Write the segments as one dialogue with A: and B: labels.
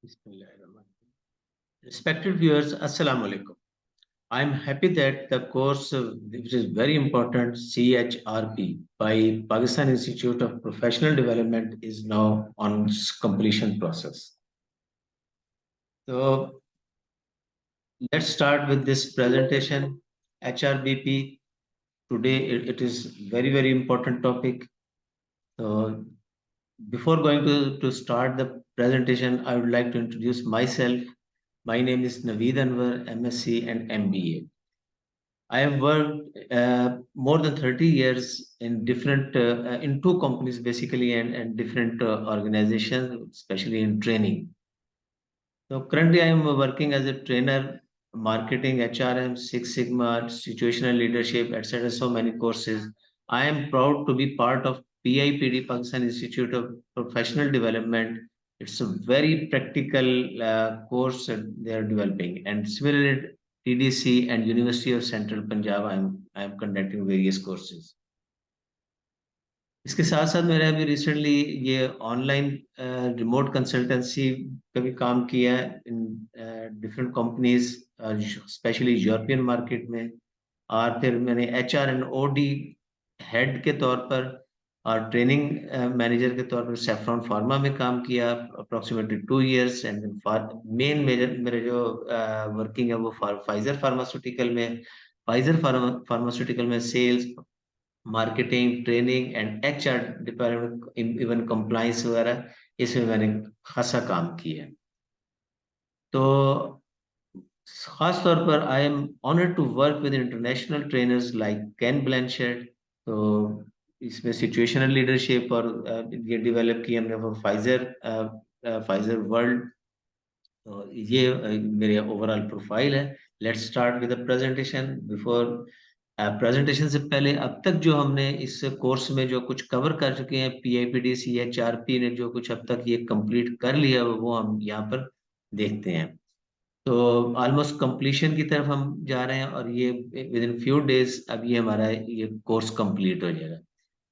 A: Bismillahirrahmanirrahim. Respected viewers, Assalamu alaikum. I am happy that the course, which is very important, CHRP by Pakistan Institute of Professional Development, is now on completion process. So let's start with this presentation. HRBP today it is very important topic. So before going to start the presentation, I would like to introduce myself. My name is Naveed Anwar, MSc and MBA. I have worked more than 30 years in different in two companies basically and different organizations, especially in training. So currently I am working as a trainer, marketing, HRM, Six Sigma, situational leadership, etc. So many courses. I am proud to be part of PIPD, Pakistan Institute of Professional Development. It's a very practical course that they are developing. And similarly, TDC and University of Central Punjab, I am conducting various courses. इसके साथ साथ मैंने अभी recently ये online remote consultancy का भी काम किया है in different companies specially European market में और फिर मैंने HR एंड OD हेड के तौर पर और ट्रेनिंग मैनेजर के तौर पर सेफ्रॉन फार्मा में काम किया अप्रोक्सीमेटली 2 years एंड मेन मेरे जो वर्किंग है वो फाइजर फार्मास्यूटिकल में फार्मास्यूटिकल में sales marketing training and HR department even compliance वगैरह इसमें मैंने खासा काम किया है तो खास तौर पर I am honoured to work with international trainers like Ken Blanchard तो इसमें सिचुएशनल लीडरशिप और ये डेवलप किया हमने फॉर फाइजर वर्ल्ड तो ये मेरे ओवरऑल प्रोफाइल है let's start with the presentation before presentation से पहले अब तक जो हमने इस कोर्स में जो कुछ कवर कर चुके हैं PIPD CHRP ने जो कुछ अब तक ये कंप्लीट कर लिया वो हम यहाँ पर देखते हैं तो ऑलमोस्ट कंप्लीशन की तरफ हम जा रहे हैं और ये विद इन फ्यू डेज अब ये हमारा ये कोर्स कंप्लीट हो जाएगा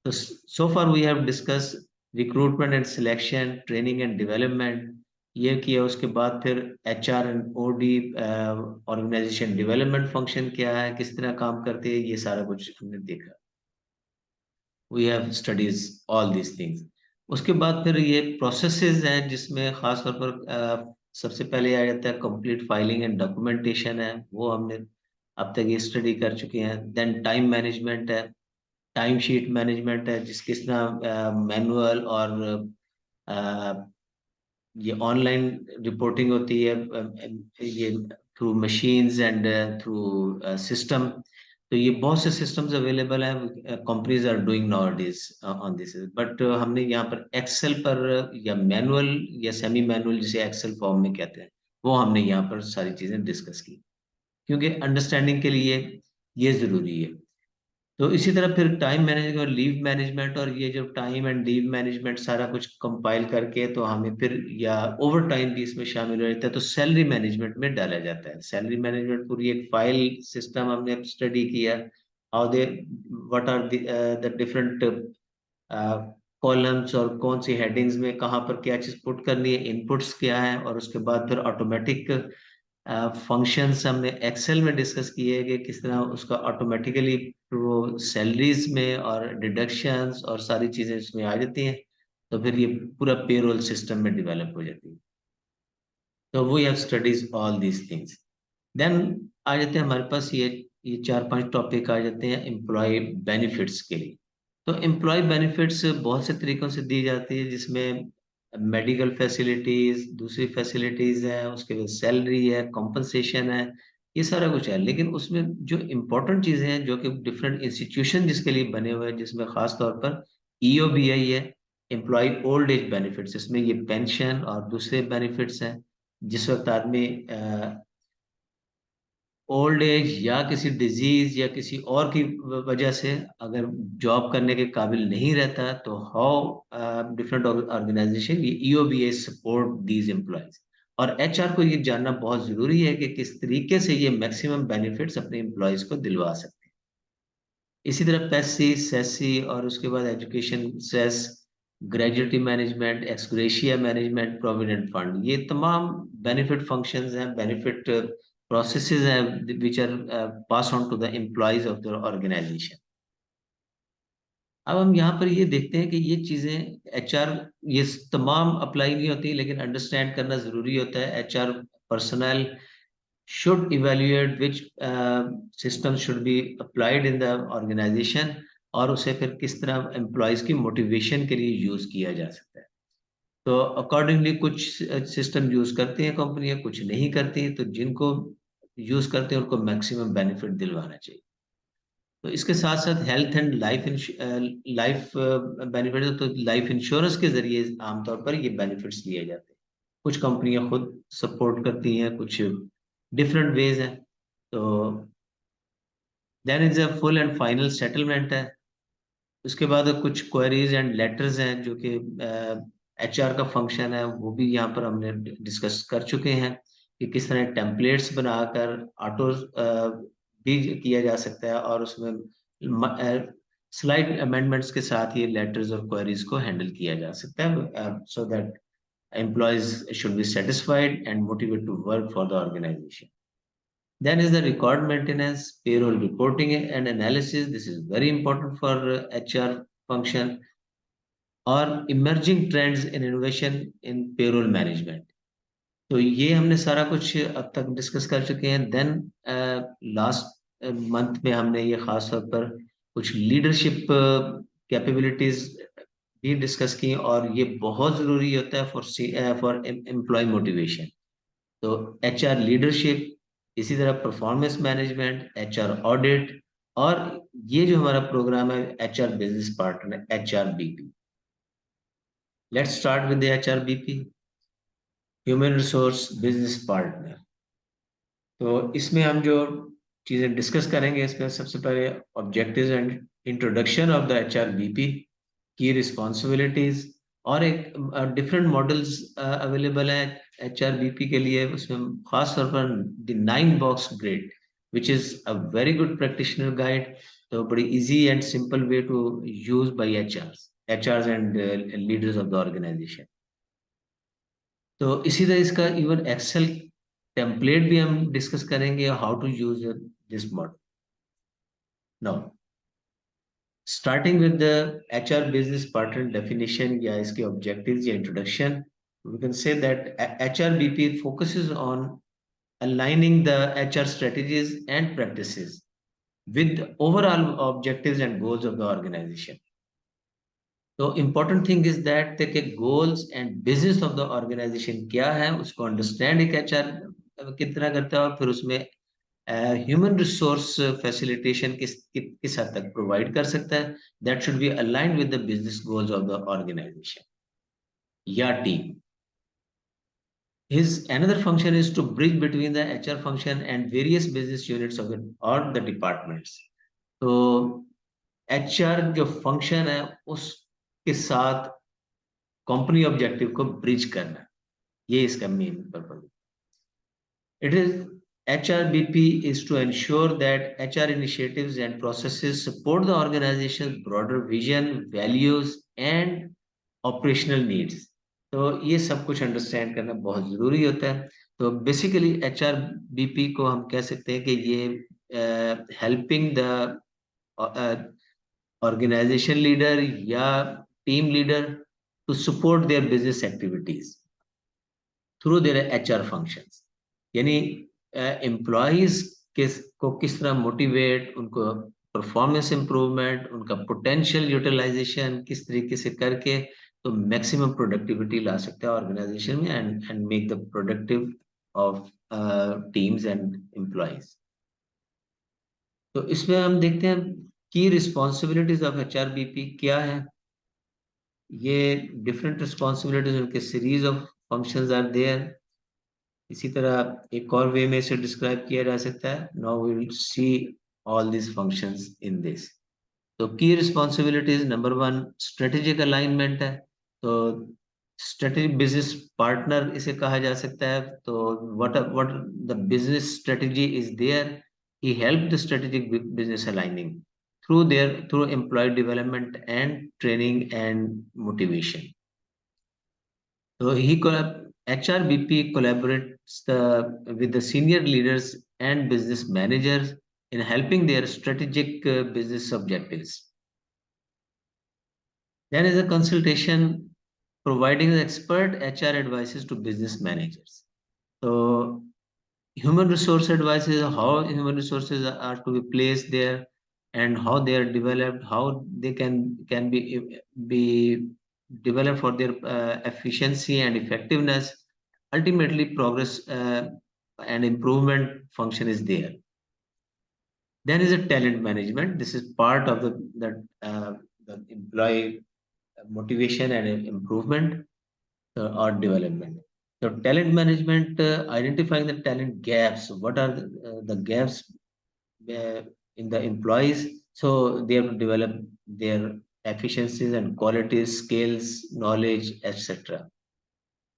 A: तो so far we have discussed recruitment and selection, training and development. ये किया उसके बाद फिर HR and OD organisation development function क्या है किस तरह काम करते हैं ये सारा कुछ हमने देखा we have studies all these things उसके बाद फिर ये प्रोसेसेस हैं जिसमें खास तौर पर सबसे पहले आ जाता है कंप्लीट फाइलिंग एंड डॉक्यूमेंटेशन है वो हमने अब तक ये स्टडी कर चुके हैं देन टाइम मैनेजमेंट है टाइम शीट मैनेजमेंट है जिस किस तरह मैनुअल और ये ऑनलाइन रिपोर्टिंग होती है ये through machines and through system तो ये बहुत से सिस्टम्स अवेलेबल हैं companies are doing nowadays on this but हमने यहाँ पर एक्सेल पर या मैनुअल या सेमी मैनुअल जिसे एक्सेल फॉर्म में कहते हैं वो हमने यहाँ पर सारी चीजें डिस्कस की क्योंकि अंडरस्टैंडिंग के लिए ये जरूरी है तो इसी तरह फिर टाइम मैनेजमेंट और लीव मैनेजमेंट और ये जो टाइम एंड लीव मैनेजमेंट सारा कुछ कंपाइल करके तो हमें फिर या ओवर टाइम भी इसमें शामिल हो जाता है तो सैलरी मैनेजमेंट में डाला जाता है सैलरी मैनेजमेंट पूरी एक फाइल सिस्टम हमने स्टडी किया how they what are the different columns और कौन सी हेडिंग्स में कहाँ पर क्या चीज पुट करनी है इनपुट्स क्या है और उसके बाद फिर ऑटोमेटिक फंक्शंस हमने एक्सेल में डिस्कस किए कि किस तरह उसका ऑटोमेटिकली वो सैलरीज में और डिडक्शंस और सारी चीजें इसमें आ जाती हैं तो फिर ये पूरा पेरोल सिस्टम में डेवलप हो जाती है तो we have studies all these things then आ जाते हैं हमारे पास ये 4-5 टॉपिक आ जाते हैं एम्प्लॉय बेनिफिट्स के लिए तो एम्प्लॉय बेनिफिट्स बहुत से तरीकों से दी जाती है जिसमें मेडिकल फैसिलिटीज दूसरी फैसिलिटीज है उसके बाद सैलरी है कॉम्पनसेशन है ये सारा कुछ है लेकिन उसमें जो इम्पोर्टेंट चीजें हैं जो कि डिफरेंट इंस्टीट्यूशन जिसके लिए बने हुए हैं जिसमें खास तौर पर EOBI है एम्प्लॉय ओल्ड एज बेनिफिट्स इसमें ये पेंशन और दूसरे बेनिफिट्स हैं जिस वक्त आदमी ओल्ड एज या किसी डिजीज या किसी और की वजह से अगर जॉब करने के काबिल नहीं रहता तो हाउ डिफरेंट ऑर्गेनाइजेशन ये EOBA सपोर्ट दीज एम्प्लॉयज और HR को ये जानना बहुत जरूरी है कि किस तरीके से ये मैक्सिमम बेनिफिट्स अपने एम्प्लॉयज को दिलवा सकते हैं इसी तरह पैसी सेसी और उसके बाद education cess gratuity management, ex gratia management, provident fund, ये तमाम बेनिफिट फंक्शंस हैं, बेनिफिट प्रोसेसेस हैं which are pass on to the employees of the organisation. अब हम यहाँ पर ये देखते हैं कि ये चीजें एचआर, ये तमाम अप्लाई नहीं होती, लेकिन अंडरस्टैंड करना जरूरी होता है। HR personal should evaluate which system should be applied in the organization, और उसे फिर किस तरह एम्प्लॉयज की मोटिवेशन के लिए यूज किया जा सकता है। तो अकॉर्डिंगली कुछ सिस्टम यूज करती हैं कंपनियां, कुछ नहीं करती, तो जिनको यूज करते हैं उनको मैक्सिमम बेनिफिट दिलवाना चाहिए। तो इसके साथ साथ हेल्थ एंड लाइफ बेनिफिट, तो लाइफ इंश्योरेंस के जरिए आमतौर पर ये बेनिफिट्स लिए जाते हैं। कुछ कंपनियां खुद सपोर्ट करती हैं, कुछ डिफरेंट वेज हैं। तो then is a full and final settlement है। उसके बाद कुछ क्वेरीज एंड लेटर्स हैं जो कि एचआर का फंक्शन है, वो भी यहाँ पर हमने डिस्कस कर चुके हैं कि किस तरह टेम्पलेट्स बनाकर ऑटो भी किया जा सकता है, और उसमें स्लाइड अमेंडमेंट्स के साथ ये लेटर्स और क्वेरीज को हैंडल किया जा सकता है, so that employees should be satisfied and motivated to work for the organization. Then is the record maintenance, payroll reporting and analysis. This is very important for HR function, or emerging trends in innovation in payroll management. तो ये हमने सारा कुछ अब तक discuss कर चुके हैं। देन लास्ट मंथ में हमने ये खास तौर पर कुछ लीडरशिप कैपेबिलिटीज भी डिस्कस की, और ये बहुत जरूरी होता है फॉर एम्प्लॉय मोटिवेशन। तो एचआर लीडरशिप, इसी तरह परफॉर्मेंस मैनेजमेंट, एचआर ऑडिट, और ये जो हमारा प्रोग्राम है HR business partner, HRBP. Let's start with the HRBP, human resource business partner. तो इसमें हम जो चीजें डिस्कस करेंगे, इसमें सबसे पहले objectives and introduction of the HRBP, की रिस्पॉन्सिबिलिटीज, और एक डिफरेंट मॉडल्स अवेलेबल है एचआरबीपी के लिए। उसमें खास तौर पर the 9 box grid which is a very good practitioner guide. तो बड़ी easy and simple way to use by HR and leaders of the organisation. तो इसी तरह इसका इवन एक्सेल टेम्पलेट भी हम डिस्कस करेंगे, how to use this model. Now starting with the HR business partner definition या इसके objectives या introduction, we can say that HRBP focuses on aligning the HR strategies and practices with the overall objectives and goals of the organization. तो important thing is that the goals and business of the organization क्या है, उसको understand एक HR कितना करता है, और फिर उसमें ह्यूमन रिसोर्स फैसिलिटेशन किस हद तक प्रोवाइड कर सकता है, that should be aligned with the business goals of the organisation या team. His another function is to bridge between the HR function and various business units of it or the departments. तो HR जो function है उसके साथ company objective को bridge करना, ये इसका main purpose. It is HRBP is to ensure that HR initiatives and processes support the organization's broader vision, values, and operational needs. तो ये सब कुछ अंडरस्टैंड करना बहुत जरूरी होता है। तो बेसिकली HRBP को हम कह सकते हैं कि ये हेल्पिंग द ऑर्गेनाइजेशन लीडर या team leader to support their business activities through their HR functions. यानी एम्प्लॉयज को किस तरह मोटिवेट, उनको परफॉर्मेंस इंप्रूवमेंट, उनका पोटेंशियल यूटिलाइजेशन किस तरीके से करके तो मैक्सिमम प्रोडक्टिविटी ला सकता है ऑर्गेनाइजेशन में, and make the productive of teams and employees. तो इसमें हम देखते हैं की रिस्पॉन्सिबिलिटीज ऑफ एचआरबीपी क्या है। ये डिफरेंट रिस्पॉन्सिबिलिटीज, उनके series of functions are there. इसी तरह एक और वे में इसे डिस्क्राइब किया जा सकता है। Now we will see all this functions in this. तो की रिस्पॉन्सिबिलिटीज, नंबर 1 स्ट्रेटेजिक अलाइनमेंट है। तो स्ट्रेटेजिक बिजनेस पार्टनर इसे कहा जा सकता है। तो what the business strategy is there, he help the strategic business aligning. through employee development and training and motivation. So HRBP collaborates with the senior leaders and business managers in helping their strategic business objectives. Then is a consultation providing the expert HR advices to business managers. So human resource advice is how human resources are to be placed there and how they are developed, how they can be developed for their efficiency and effectiveness. Ultimately, progress and improvement function is there. Then is a talent management. This is part of the employee motivation and improvement or development. So talent management, identifying the talent gaps. What are the gaps in the employees? So they have to develop their efficiencies and qualities, skills, knowledge, etc.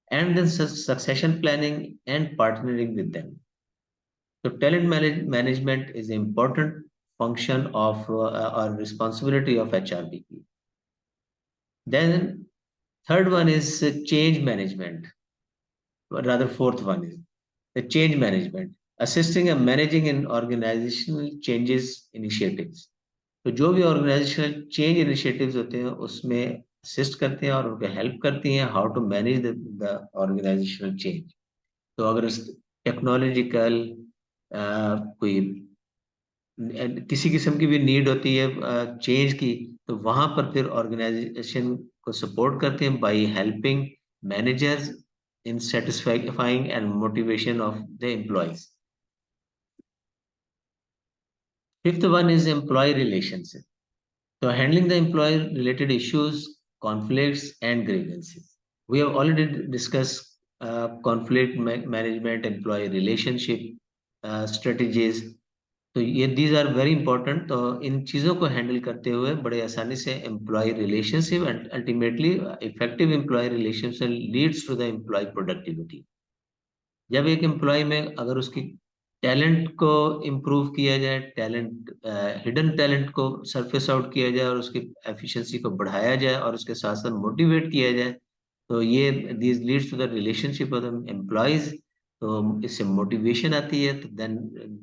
A: And then succession planning and partnering with them. So talent management is an important function of or responsibility of HRBP. Then third one is change management. Rather, fourth one is the change management, assisting and managing in organizational changes initiatives. तो जो भी organisational change initiatives होते हैं उसमें assist करते हैं और उनको हेल्प करती हैं how to manage the organisational change. तो अगर टेक्नोलॉजिकल कोई किसी किस्म की भी नीड होती है चेंज की, तो वहां पर फिर ऑर्गेनाइजेशन को सपोर्ट करते हैं by helping managers in satisfying and motivation of the employees. Fifth one is employee relations. So handling the employee related issues, conflicts and grievances. We have already discussed conflict management, employee relationship strategies. तो ये these are very important. तो इन चीज़ों को handle करते हुए बड़े आसानी से employee relationship and ultimately effective employee relationship leads to the employee productivity. जब एक एम्प्लॉय में अगर उसकी टैलेंट को इम्प्रूव किया जाए, टैलेंट हिडन टैलेंट को सरफेस आउट किया जाए और उसकी एफिशिएंसी को बढ़ाया जाए और उसके साथ साथ मोटिवेट किया जाए, तो ये this leads to the relationship of the employees. तो इससे मोटिवेशन आती है, तो then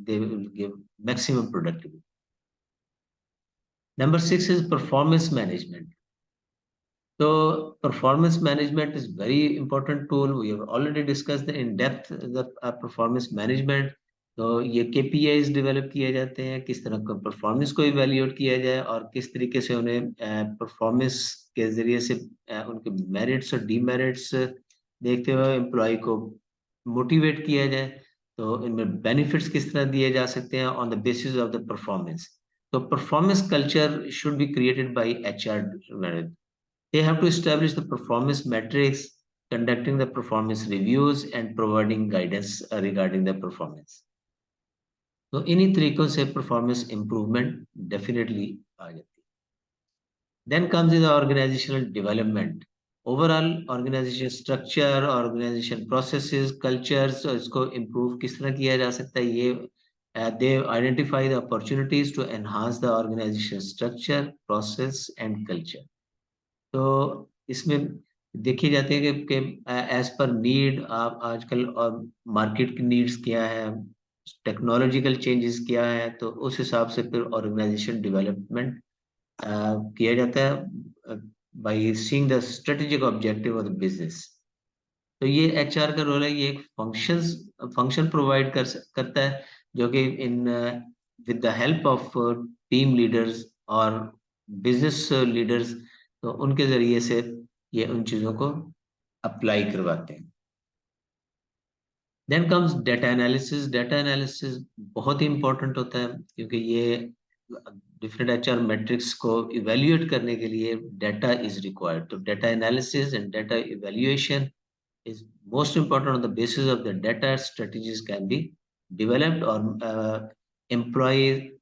A: they will give maximum productivity. Number 6 is performance management. So performance management is very important tool. We have already discussed in depth the performance management. तो ये KPIs develop किए जाते हैं, किस तरह का परफॉर्मेंस को इवेल्युएट किया जाए और किस तरीके से उन्हें परफॉर्मेंस के जरिए से उनके मेरिट्स और डीमेरिट्स देखते हुए एम्प्लॉय को मोटिवेट किया जाए. तो इनमें बेनिफिट्स किस तरह दिए जा सकते हैं on the basis of the performance. तो performance culture should be created by HR. They have to establish the performance metrics, conducting the performance reviews and providing guidance regarding the performance. तो इन्हीं तरीकों से performance improvement definitely आ जाती है. Then comes the organizational development. Overall organization structure, organization processes, cultures, इसको improve किस तरह किया जा सकता है, ये they identify the opportunities to enhance the organization structure, process and culture. तो इसमें देखी जाती है कि एज पर नीड आप आजकल और मार्केट की नीड्स क्या है, टेक्नोलॉजिकल चेंजेस क्या है, तो उस हिसाब से फिर ऑर्गेनाइजेशन डेवलपमेंट किया जाता है by seeing the strategic objective of the business. तो ये HR का रोल है, ये एक फंक्शन प्रोवाइड करता है जो कि in with the help of team leaders और बिजनेस लीडर्स, तो उनके जरिए से ये उन चीजों को अप्लाई करवाते हैं. Then comes data analysis. Data analysis बहुत ही इंपॉर्टेंट होता है क्योंकि ये डिफरेंट HR मैट्रिक्स को इवेल्युएट करने के लिए डेटा इज रिक्वायर्ड. तो data analysis and data evaluation is most important. On the basis of the data, strategies can be developed or employee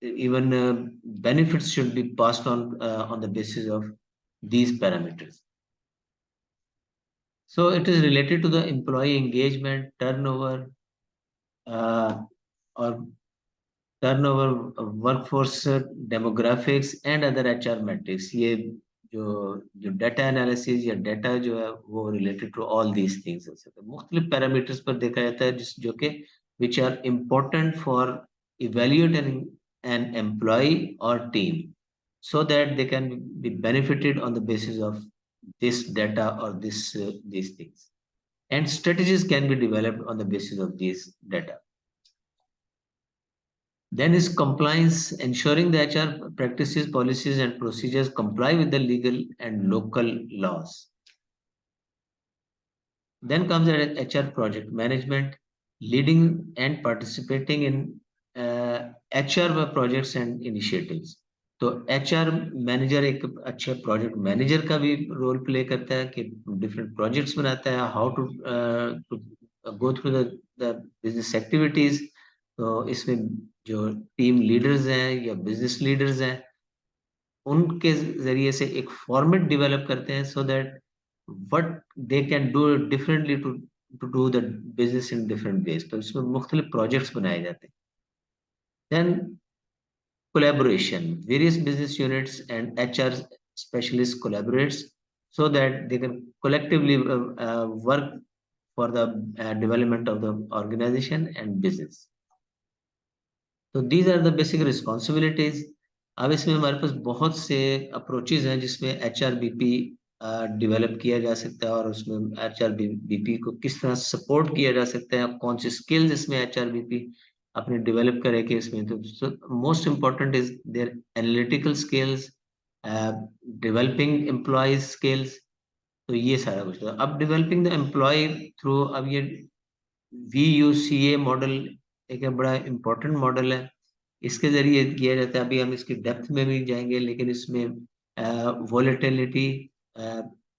A: even benefits should be passed on the basis of these parameters. So it is related to the employee engagement, turnover, or turnover, workforce, demographics and other HR matrix, ये जो जो data analysis या data जो है वो related to all these things हो सकते हैं। मुख्तलिफ पैरामीटर्स पर देखा जाता है जिस जो कि which are important for evaluating an employee और team so that they can be benefited on the basis of this data or these things, and strategies can be developed on the basis of these data. Then is compliance, ensuring the HR practices, policies, and procedures comply with the legal and local laws. Then comes the HR project management, leading and participating in HR projects and initiatives. तो HR manager एक अच्छा project manager का भी role play करता है कि different projects बनाता है, how to go through the business activities. तो इसमें जो टीम लीडर्स हैं या बिजनेस लीडर्स हैं उनके जरिए से एक फॉर्मेट डेवलप करते हैं so that what they can do differently to do the business in different ways. तो इसमें मुख्तलिफ प्रोजेक्ट्स बनाए जाते हैं। Then collaboration, various business units and HR specialists collaborates so that they can collectively work for the development of the organization and business. तो these are the basic responsibilities. अब इसमें हमारे पास बहुत से अप्रोचेज हैं जिसमें HRBP डेवलप किया जा सकता है और उसमें HRBP को किस तरह सपोर्ट किया जा सकता है, कौन सी स्किल्स इसमें HRBP अपने डेवलप करे कि इसमें तो most important is their analytical skills, developing employees skills. तो ये सारा कुछ था। अब डेवलपिंग द एम्प्लॉय थ्रू, अब ये VUCA मॉडल एक बड़ा इम्पोर्टेंट मॉडल है। इसके जरिए किया जाता है, अभी हम इसकी डेप्थ में भी जाएंगे, लेकिन इसमें volatility,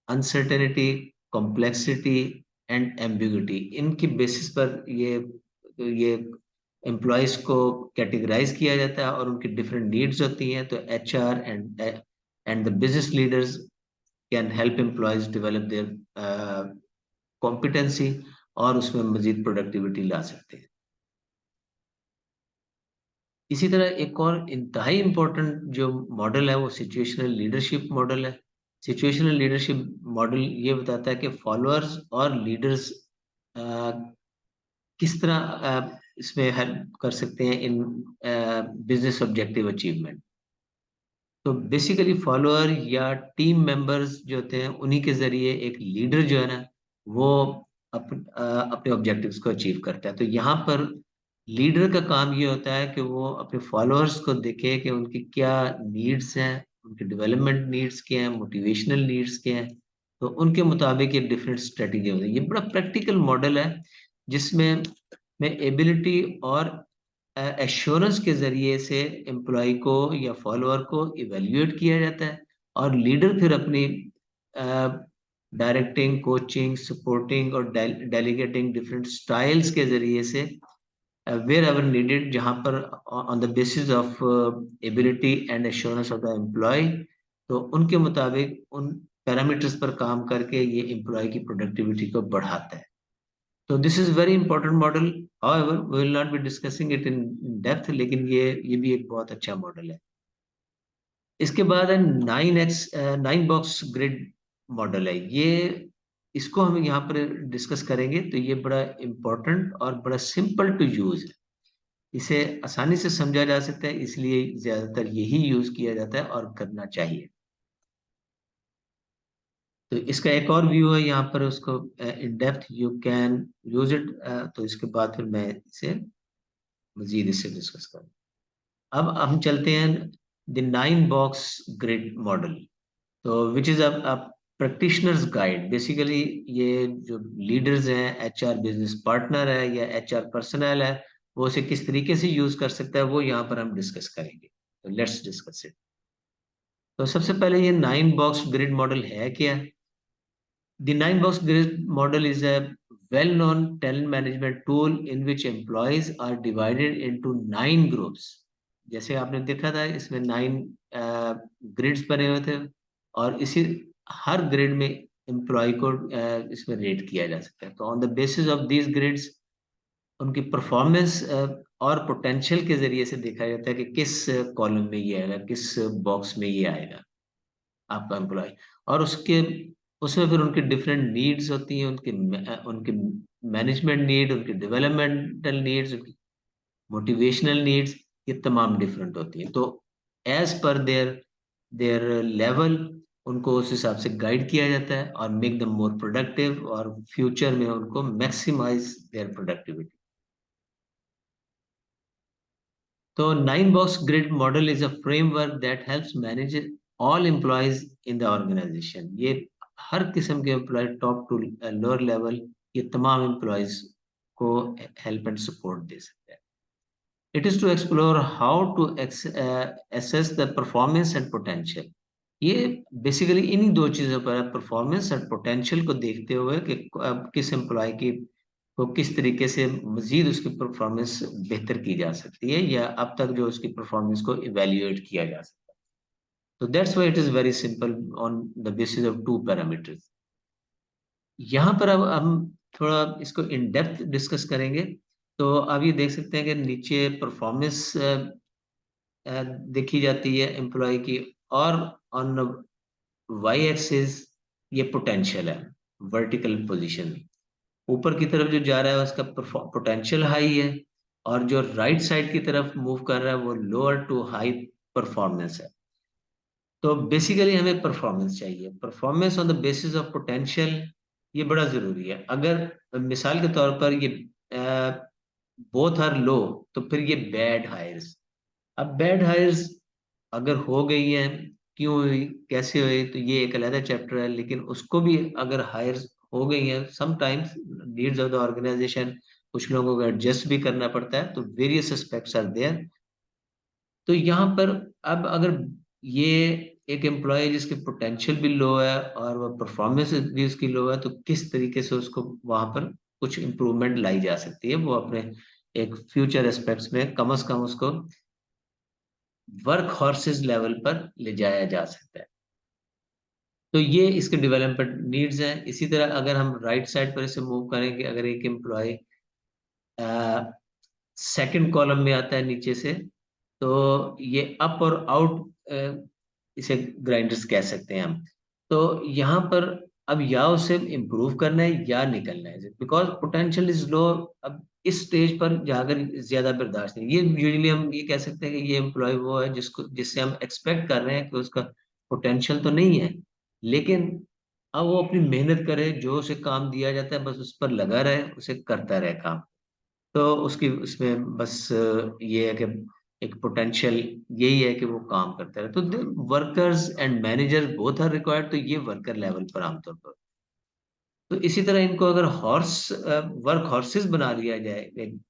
A: uncertainty, complexity and ambiguity, इनकी बेसिस पर ये एम्प्लॉयज को कैटेगराइज किया जाता है और उनकी डिफरेंट नीड्स होती हैं। तो HR and the business leaders can help employees develop their competency और उसमें मजीद प्रोडक्टिविटी ला सकते हैं। इसी तरह एक और इंतहाई इम्पोर्टेंट जो मॉडल है वो सिचुएशनल लीडरशिप मॉडल है। सिचुएशनल लीडरशिप मॉडल ये बताता है कि फॉलोअर्स और लीडर्स किस तरह इसमें हेल्प कर सकते हैं इन बिजनेस ऑब्जेक्टिव अचीवमेंट। तो बेसिकली फॉलोअर या टीम मेंबर्स जो होते हैं उन्हीं के जरिए एक लीडर जो है ना वो अपने ऑब्जेक्टिव्स को अचीव करता है। तो यहाँ पर लीडर का काम ये होता है कि वो अपने फॉलोअर्स को देखे कि उनकी क्या नीड्स हैं, उनके डेवलपमेंट नीड्स क्या हैं, मोटिवेशनल नीड्स क्या हैं। तो उनके मुताबिक ये डिफरेंट स्ट्रेटेजी होती है। ये बड़ा प्रैक्टिकल मॉडल है जिसमें में एबिलिटी और एश्योरेंस के जरिए से एम्प्लॉय को या फॉलोअर को इवेल्युएट किया जाता है और लीडर फिर अपनी डायरेक्टिंग, कोचिंग, सपोर्टिंग और डेलीगेटिंग डिफरेंट स्टाइल्स के जरिए से वेयर एवर नीडेड, जहां पर on the basis of ability and assurance of the employee, तो उनके मुताबिक उन पैरामीटर्स पर काम करके ये एम्प्लॉय की प्रोडक्टिविटी को बढ़ाता है। तो this is very important model, however we will not be discussing it in depth, लेकिन ये भी एक बहुत अच्छा मॉडल है। इसके बाद है 9 बॉक्स ग्रिड मॉडल है। ये इसको हम यहाँ पर डिस्कस करेंगे। तो ये बड़ा इम्पोर्टेंट और बड़ा सिंपल टू यूज है, इसे आसानी से समझा जा सकता है, इसलिए ज्यादातर यही यूज किया जाता है और करना चाहिए। तो इसका एक और व्यू है यहाँ पर, उसको in depth you can use it. तो इसके बाद फिर मैं इसे मजीद इससे डिस्कस करूँ। अब हम चलते हैं द 9 बॉक्स ग्रिड मॉडल, तो विच is a practitioners guide. Basically ये जो लीडर्स हैं, HR बिजनेस पार्टनर है या HR पर्सनल है, वो उसे किस तरीके से यूज कर सकता है वो यहाँ पर हम डिस्कस करेंगे। तो लेट्स डिस्कस इट। तो सबसे पहले ये 9 बॉक्स ग्रिड मॉडल है क्या? The 9 box grid model is a well-known talent management tool in which employees are divided into 9 groups. जैसे आपने देखा था इसमें 9 ग्रिड्स बने हुए थे और इसी हर ग्रिड में एम्प्लॉय को इसमें रेट किया जा सकता है। तो on the basis of these grids उनकी परफॉर्मेंस और पोटेंशियल के जरिए से देखा जाता है कि किस कॉलम में ये आएगा, किस बॉक्स में ये आएगा आपका एम्प्लॉय। और उसके उसमें फिर उनकी डिफरेंट नीड्स होती हैं, उनके मैनेजमेंट नीड, उनकी डेवलपमेंटल नीड्स, उनकी मोटिवेशनल नीड्स, ये तमाम डिफरेंट होती हैं। तो as per there their level उनको उस हिसाब से गाइड किया जाता है और मेक देम मोर प्रोडक्टिव, और फ्यूचर में उनको मैक्सिमाइज देयर प्रोडक्टिविटी। तो 9 box grid model is a framework that helps manage all employees in the organization. ये हर किस्म के employee, top to lower level, ये तमाम एम्प्लॉयज को हेल्प एंड सपोर्ट दे सकते हैं। It is to explore how to assess the performance and potential. ये बेसिकली इन्हीं दो चीजों पर है, परफॉर्मेंस और पोटेंशियल को देखते हुए कि अब किस एम्प्लॉय की को किस तरीके से मजीद उसकी परफॉर्मेंस बेहतर की जा सकती है, या अब तक जो उसकी परफॉर्मेंस को इवेल्युएट किया जा सकता है। तो that's why it is very simple on the basis of 2 parameters. यहाँ पर अब हम थोड़ा इसको इन डेप्थ डिस्कस करेंगे। तो आप ये देख सकते हैं कि नीचे परफॉर्मेंस देखी जाती है एम्प्लॉय की, और ऑन वाई एक्सिस ये पोटेंशियल है, वर्टिकल पोजीशन। ऊपर की तरफ जो जा रहा है उसका पोटेंशियल हाई है, और जो राइट साइड की तरफ मूव कर रहा है वो लोअर टू हाई परफॉर्मेंस है। तो बेसिकली हमें परफॉर्मेंस चाहिए, performance on the basis of potential, ये बड़ा जरूरी है। अगर मिसाल के तौर पर ये बोथ आर लो, तो फिर ये बैड हायर्स। अब बैड हायर्स अगर हो गई है, क्यों हुई, कैसे हुई, तो ये एक अलग चैप्टर है। लेकिन उसको भी अगर हायर्स हो गई है, sometimes needs of the organization, कुछ लोगों को एडजस्ट भी करना पड़ता है, तो वेरियस एस्पेक्ट्स आर देयर। तो यहाँ पर अब अगर ये एक एम्प्लॉय जिसकी पोटेंशियल भी लो है और वो परफॉर्मेंस भी उसकी लो है, तो किस तरीके से उसको वहां पर कुछ इम्प्रूवमेंट लाई जा सकती है, वो अपने एक फ्यूचर एस्पेक्ट्स में कम से कम उसको वर्क हॉर्सेस लेवल पर ले जाया जा सकता है। तो ये इसके डेवलपमेंट नीड्स हैं। इसी तरह अगर हम राइट साइड पर इसे मूव करेंगे, अगर एक एम्प्लॉय सेकंड कॉलम में आता है नीचे से, तो ये अप और आउट, इसे ग्राइंडर्स कह सकते हैं हम। तो यहाँ पर अब या उसे इम्प्रूव करना है या निकलना है, बिकॉज पोटेंशियल इज लो। अब इस स्टेज पर जाकर ज्यादा बर्दाश्त नहीं, ये यूजुअली हम ये कह सकते हैं कि ये एम्प्लॉय वो है जिससे हम एक्सपेक्ट कर रहे हैं कि उसका पोटेंशियल तो नहीं है, लेकिन अब वो अपनी मेहनत करे, जो उसे काम दिया जाता है बस उस पर लगा रहे, उसे करता रहे काम। तो उसकी उसमें बस ये है कि एक पोटेंशियल यही है कि वो काम करता रहे। तो workers and manager both are required, तो ये वर्कर लेवल पर आमतौर पर। तो इसी तरह इनको अगर वर्क हॉर्सेस बना लिया जाए, एक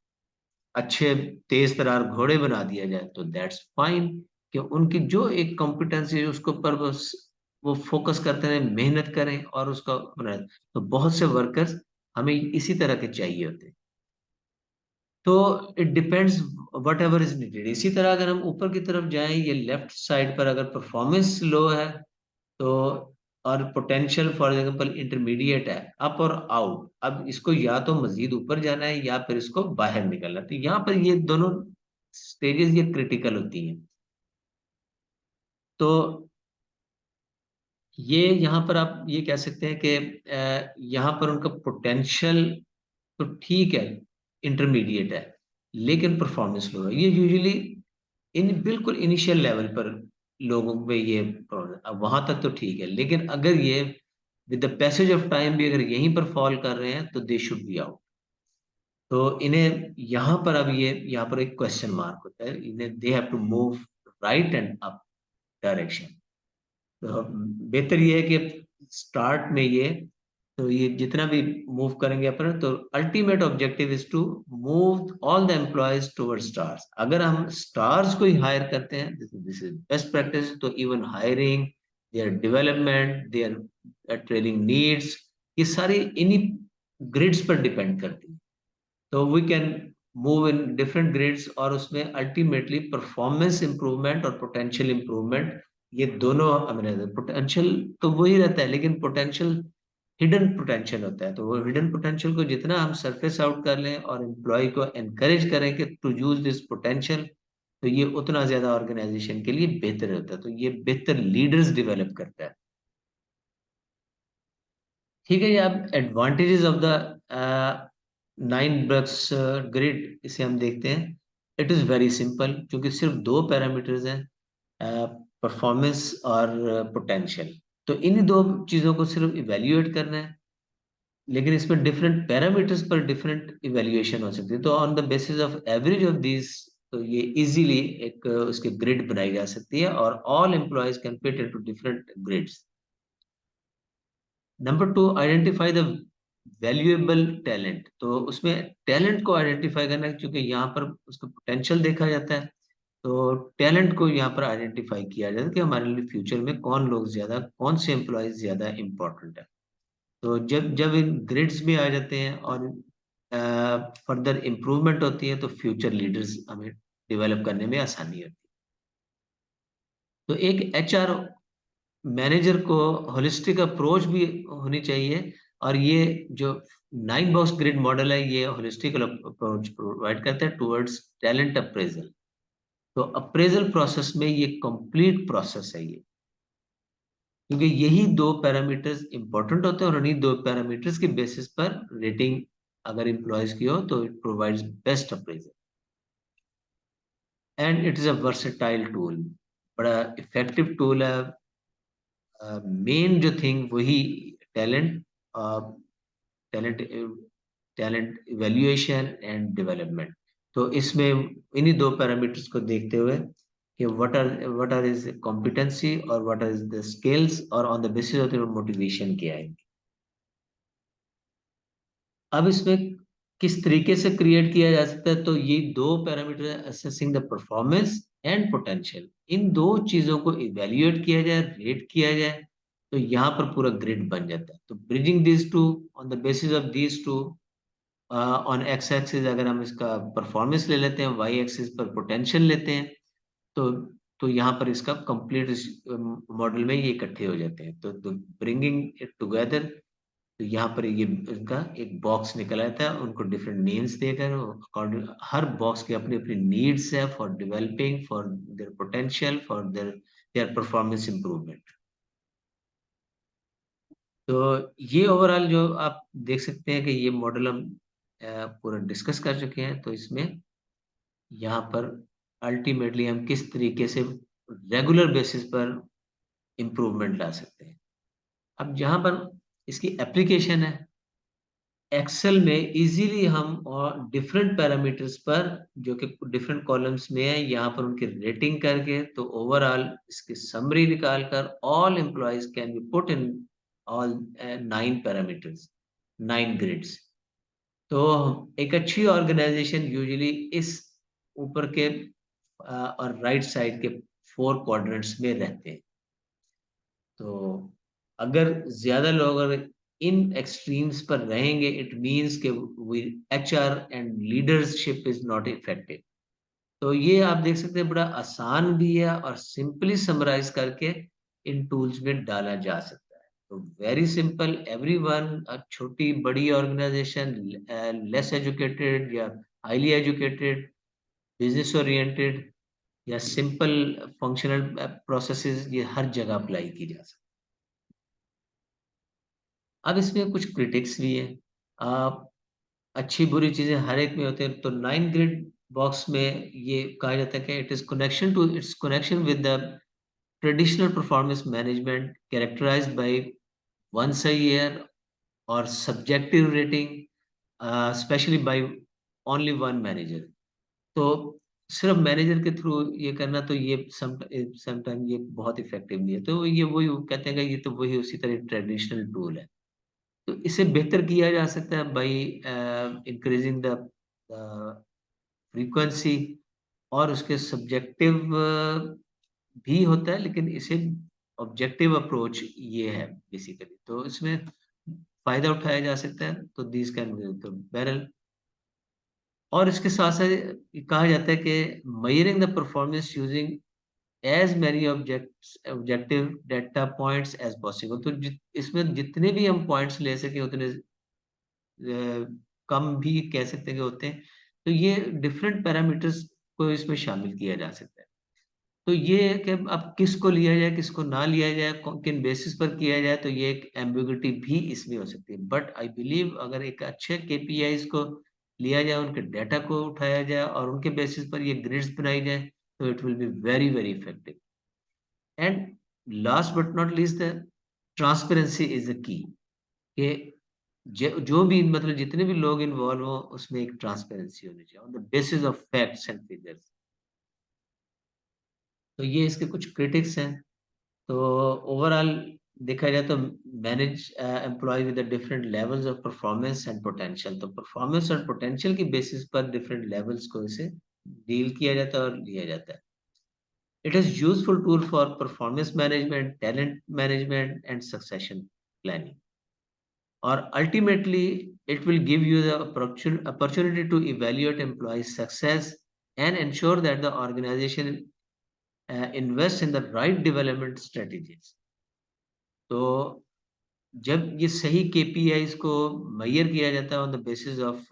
A: अच्छे तेज तरार घोड़े बना दिया जाए, तो दैट्स फाइन। कि उनकी जो एक कॉम्पिटेंसी है उसके ऊपर बस वो फोकस करते रहे, मेहनत करें और उसका बनाए। तो बहुत से वर्कर्स हमें इसी तरह के चाहिए होते हैं। तो it depends what ever is needed. इसी तरह अगर हम ऊपर की तरफ जाएं, ये लेफ्ट साइड पर अगर परफॉर्मेंस लो है, तो और पोटेंशियल फॉर एग्जांपल इंटरमीडिएट है, अप और आउट, अब इसको या तो मजीद ऊपर जाना है या फिर इसको बाहर निकलना है। तो यहाँ पर ये दोनों स्टेजेस ये क्रिटिकल होती हैं। तो ये यहाँ पर आप ये कह सकते हैं कि यहाँ पर उनका पोटेंशियल तो ठीक है, इंटरमीडिएट है, लेकिन परफॉर्मेंस लो है। ये यूजुअली इन बिल्कुल इनिशियल लेवल पर लोगों में ये प्रॉब्लम, अब वहां तक तो ठीक है, लेकिन अगर ये with the passage of time भी अगर यहीं पर फॉल कर रहे हैं, तो दे शुड बी आउट। तो इन्हें यहाँ पर अब ये यहाँ पर एक क्वेश्चन मार्क होता है, इन्हें they have to move right and up direction. तो बेहतर ये है कि स्टार्ट में ये, तो ये जितना भी मूव करेंगे अपन, तो ultimate objective is to move all the employees toward stars. अगर हम स्टार्स को ही हायर करते हैं, दिस इज बेस्ट प्रैक्टिस, तो even hiring, their development, their training needs, ये सारी इन्हीं ग्रिड्स पर डिपेंड करती है। तो we can move in different grids, और उसमें अल्टीमेटली परफॉर्मेंस इंप्रूवमेंट और पोटेंशियल इंप्रूवमेंट, ये दोनों हमें पोटेंशियल तो वही रहता है, लेकिन पोटेंशियल हिडन पोटेंशियल होता है। तो वो हिडन पोटेंशियल को जितना हम सरफेस आउट कर लें और एम्प्लॉय को एनकरेज करें कि टू यूज दिस पोटेंशियल, तो ये उतना ज्यादा ऑर्गेनाइजेशन के लिए बेहतर होता है। तो ये बेहतर लीडर्स डेवलप करता है। ठीक है, ये अब advantages of the 9 blocks grid, इसे हम देखते हैं। इट इज वेरी सिंपल, क्योंकि सिर्फ दो पैरामीटर्स हैं, परफॉर्मेंस और पोटेंशियल। तो इन्हीं दो चीजों को सिर्फ इवेल्युएट करना है, लेकिन इसमें डिफरेंट पैरामीटर्स पर डिफरेंट इवेल्युएशन हो सकती है। तो on the basis of average of these, तो ये इजीली एक उसकी ग्रिड बनाई जा सकती है, और all employees can fit into different grids. Number two, identify the valuable talent. तो उसमें टैलेंट को आइडेंटिफाई करना है, क्योंकि यहाँ पर उसका पोटेंशियल देखा जाता है। तो टैलेंट को यहाँ पर आइडेंटिफाई किया जाता है कि हमारे लिए फ्यूचर में कौन लोग ज्यादा, कौन से एम्प्लॉयज ज्यादा इंपॉर्टेंट है। तो जब जब इन ग्रिड्स में आ जाते हैं और फर्दर इम्प्रूवमेंट होती है, तो फ्यूचर लीडर्स हमें डेवलप करने में आसानी होती है। तो एक एचआर मैनेजर को होलिस्टिक अप्रोच भी होनी चाहिए, और ये जो 9 बॉक्स ग्रिड मॉडल है, ये होलिस्टिक अप्रोच प्रोवाइड करता है टुवर्ड्स टैलेंट अप्रेजल। तो अप्रेजल प्रोसेस में ये कंप्लीट प्रोसेस है ये, क्योंकि यही दो पैरामीटर्स इंपॉर्टेंट होते हैं, और उन्हीं दो पैरामीटर्स के बेसिस पर रेटिंग अगर एम्प्लॉयज की हो, तो it provides best appraisal. And it is a versatile tool, बड़ा इफेक्टिव टूल है। मेन जो थिंग वही talent, talent talent evaluation and development. तो इसमें इन्हीं दो पैरामीटर्स को देखते हुए कि व्हाट आर इज कॉम्पिटेंसी और what are is the skills, और on the basis of motivation क्या है। अब इसमें किस तरीके से क्रिएट किया जा सकता है, तो ये दो पैरामीटर है, assessing the performance and potential. इन दो चीजों को इवेल्युएट किया जाए, रेट किया जाए, तो यहाँ पर पूरा ग्रिड बन जाता है। तो bridging this two, on the basis of these two, on X axis अगर हम इसका परफॉर्मेंस ले लेते हैं, वाई एक्सिस पर पोटेंशियल लेते हैं, तो तो यहाँ पर इसका कंप्लीट मॉडल में ये इकट्ठे हो जाते हैं। तो ब्रिंगिंग इट टुगेदर, तो यहाँ पर ये इनका एक बॉक्स निकल आता है, उनको डिफरेंट नेम्स देकर अकॉर्डिंग, हर बॉक्स की अपनी अपनी नीड्स है for developing, for their potential, for their their performance improvement. तो ये ओवरऑल जो आप देख सकते हैं कि ये मॉडल हम पूरा डिस्कस कर चुके हैं। तो इसमें यहाँ पर अल्टीमेटली हम किस तरीके से रेगुलर बेसिस पर इम्प्रूवमेंट ला सकते हैं। अब जहाँ पर इसकी एप्लीकेशन है, एक्सेल में इजीली हम और डिफरेंट पैरामीटर्स पर, जो कि डिफरेंट कॉलम्स में है, यहाँ पर उनकी रेटिंग करके, तो ओवरऑल इसकी समरी निकाल कर all employees can be put in all 9 parameters, 9 grids. तो एक अच्छी ऑर्गेनाइजेशन यूजुअली इस ऊपर के और राइट साइड के 4 क्वाड्रेंट्स में रहते हैं। तो अगर ज्यादा लोग अगर इन एक्सट्रीम्स पर रहेंगे, इट मींस कि HR and leadership is not effective. तो ये आप देख सकते हैं, बड़ा आसान भी है और सिंपली समराइज करके इन टूल्स में डाला जा सकता है। तो वेरी सिंपल, एवरीवन, छोटी बड़ी ऑर्गेनाइजेशन, लेस एजुकेटेड या हाईली एजुकेटेड, बिजनेस ओरिएंटेड या सिंपल फंक्शनल प्रोसेसेस, ये हर जगह अप्लाई की जा सकती है। अब इसमें कुछ क्रिटिक्स भी हैं। आप, अच्छी बुरी चीजें हर एक में होते हैं। तो 9 ग्रिड बॉक्स में ये कहा जाता है कि it's connection with the traditional performance management characterised by once a year और subjective rating, specially by only one manager. तो सिर्फ मैनेजर के थ्रू ये करना, तो ये समटाइम ये बहुत इफेक्टिव नहीं है। तो ये वही कहते हैं कि ये तो वही उसी तरह ट्रेडिशनल टूल है। तो इसे बेहतर किया जा सकता है बाई इंक्रीजिंग द फ्रीक्वेंसी, और उसके सब्जेक्टिव भी होता है, लेकिन इसे ऑब्जेक्टिव अप्रोच ये है बेसिकली। तो इसमें फायदा उठाया जा सकता है। तो दिस कैन बी तो बैरल। और इसके साथ साथ कहा जाता है कि measuring the performance using as many objective data points as possible। तो इसमें जितने भी हम पॉइंट्स ले सके उतने कम भी कह सकते हैं कि होते हैं। तो ये डिफरेंट पैरामीटर्स को इसमें शामिल किया जा सकता है। तो ये है कि अब किसको लिया जाए, किसको ना लिया जाए, किन बेसिस पर किया जाए, तो ये एक एम्बिग्युइटी भी इसमें हो सकती है। बट आई बिलीव अगर एक अच्छे केपीआईज को लिया जाए, उनके डाटा को उठाया जाए और उनके बेसिस पर ये ग्रिड्स बनाई जाए, तो it will be very very effective. And last but not least the transparency is the key, कि जो भी मतलब जितने भी लोग इन्वॉल्व हो उसमें एक ट्रांसपेरेंसी होनी चाहिए on the basis of facts and figures. तो ये इसके कुछ क्रिटिक्स हैं। तो ओवरऑल देखा जाए तो manage employee with the different levels of performance and potential. तो परफॉर्मेंस और पोटेंशियल की बेसिस पर डिफरेंट लेवल्स को इसे डील किया जाता है और लिया जाता है। It is useful tool for performance management, talent management and succession planning. और ultimately it will give you the opportunity to evaluate employee success and ensure that the organization invests in the right development strategies। तो जब ये सही KPIs को major किया जाता है on the basis of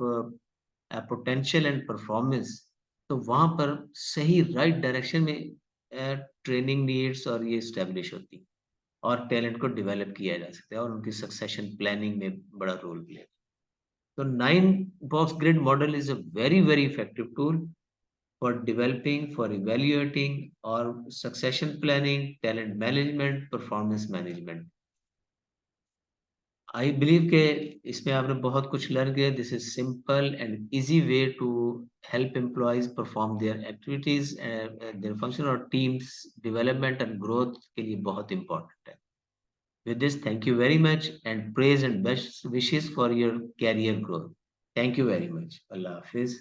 A: potential and performance, तो वहां पर सही राइट डायरेक्शन में ट्रेनिंग नीड्स और ये स्टेब्लिश होती है और टैलेंट को डेवलप किया जा सकता है और उनकी सक्सेशन प्लानिंग में बड़ा role play. So nine-box grid model is a very, very effective tool for developing, for evaluating or succession planning, talent management, performance management। I believe कि इसमें आपने बहुत कुछ लर्न किया। This is simple and easy way to help employees perform their activities and their function और teams development and growth के लिए बहुत important है। With this, thank you very much and praise and best wishes for your career growth. Thank you very much. Allah Hafiz.